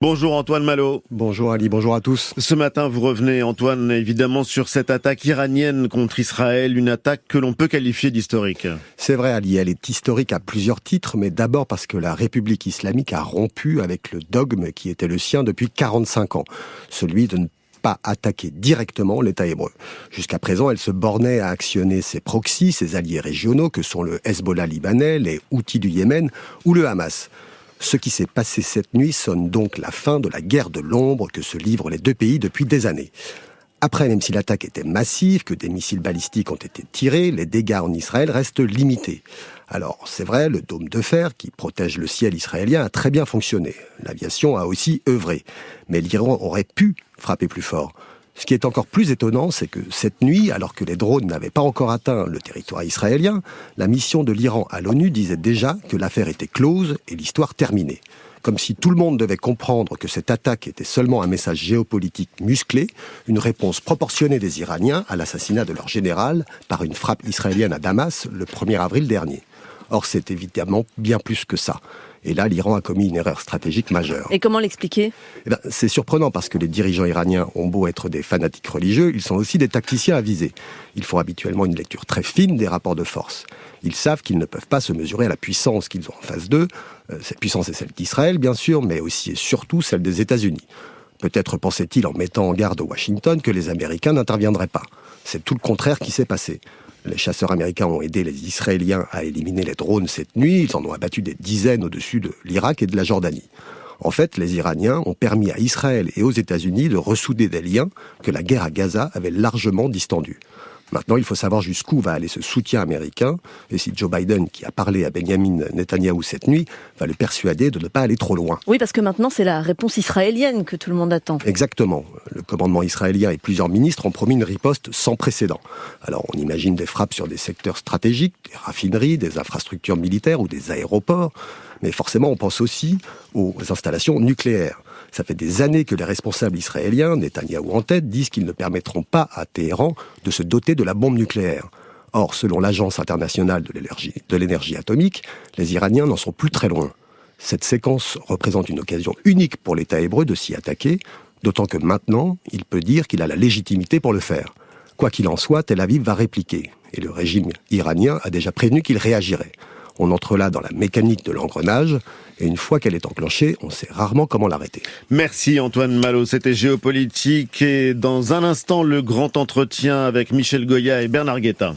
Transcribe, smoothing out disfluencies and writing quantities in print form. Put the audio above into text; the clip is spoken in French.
Bonjour Antoine Malo. Bonjour Ali, bonjour à tous. Ce matin, vous revenez, Antoine, évidemment sur cette attaque iranienne contre Israël, une attaque que l'on peut qualifier d'historique. C'est vrai Ali, elle est historique à plusieurs titres, mais d'abord parce que la République islamique a rompu avec le dogme qui était le sien depuis 45 ans, celui de ne pas attaquer directement l'État hébreu. Jusqu'à présent, elle se bornait à actionner ses proxys, ses alliés régionaux, que sont le Hezbollah libanais, les Houthis du Yémen ou le Hamas. Ce qui s'est passé cette nuit sonne donc la fin de la guerre de l'ombre que se livrent les deux pays depuis des années. Après, même si l'attaque était massive, que des missiles balistiques ont été tirés, les dégâts en Israël restent limités. Alors, c'est vrai, le dôme de fer qui protège le ciel israélien a très bien fonctionné. L'aviation a aussi œuvré. Mais l'Iran aurait pu frapper plus fort. Ce qui est encore plus étonnant, c'est que cette nuit, alors que les drones n'avaient pas encore atteint le territoire israélien, la mission de l'Iran à l'ONU disait déjà que l'affaire était close et l'histoire terminée. Comme si tout le monde devait comprendre que cette attaque était seulement un message géopolitique musclé, une réponse proportionnée des Iraniens à l'assassinat de leur général par une frappe israélienne à Damas le 1er avril dernier. Or, c'est évidemment bien plus que ça. Et là, l'Iran a commis une erreur stratégique majeure. Et comment l'expliquer ? C'est surprenant parce que les dirigeants iraniens ont beau être des fanatiques religieux, ils sont aussi des tacticiens avisés. Ils font habituellement une lecture très fine des rapports de force. Ils savent qu'ils ne peuvent pas se mesurer à la puissance qu'ils ont en face d'eux. Cette puissance est celle d'Israël, bien sûr, mais aussi et surtout celle des États-Unis. Peut-être pensait-il en mettant en garde Washington que les Américains n'interviendraient pas. C'est tout le contraire qui s'est passé. Les chasseurs américains ont aidé les Israéliens à éliminer les drones cette nuit. Ils en ont abattu des dizaines au-dessus de l'Irak et de la Jordanie. En fait, les Iraniens ont permis à Israël et aux États-Unis de ressouder des liens que la guerre à Gaza avait largement distendus. Maintenant, il faut savoir jusqu'où va aller ce soutien américain et si Joe Biden, qui a parlé à Benjamin Netanyahou cette nuit, va le persuader de ne pas aller trop loin. Oui, parce que maintenant, c'est la réponse israélienne que tout le monde attend. Exactement. Le commandement israélien et plusieurs ministres ont promis une riposte sans précédent. Alors, on imagine des frappes sur des secteurs stratégiques, des raffineries, des infrastructures militaires ou des aéroports. Mais forcément, on pense aussi aux installations nucléaires. Ça fait des années que les responsables israéliens, Netanyahou en tête, disent qu'ils ne permettront pas à Téhéran de se doter de la bombe nucléaire. Or, selon l'Agence internationale de l'énergie atomique, les Iraniens n'en sont plus très loin. Cette séquence représente une occasion unique pour l'État hébreu de s'y attaquer, d'autant que maintenant, il peut dire qu'il a la légitimité pour le faire. Quoi qu'il en soit, Tel Aviv va répliquer, et le régime iranien a déjà prévenu qu'il réagirait. On entre là dans la mécanique de l'engrenage, et une fois qu'elle est enclenchée, on sait rarement comment l'arrêter. Merci Antoine Malo, c'était Géopolitique, et dans un instant, le grand entretien avec Michel Goya et Bernard Guetta.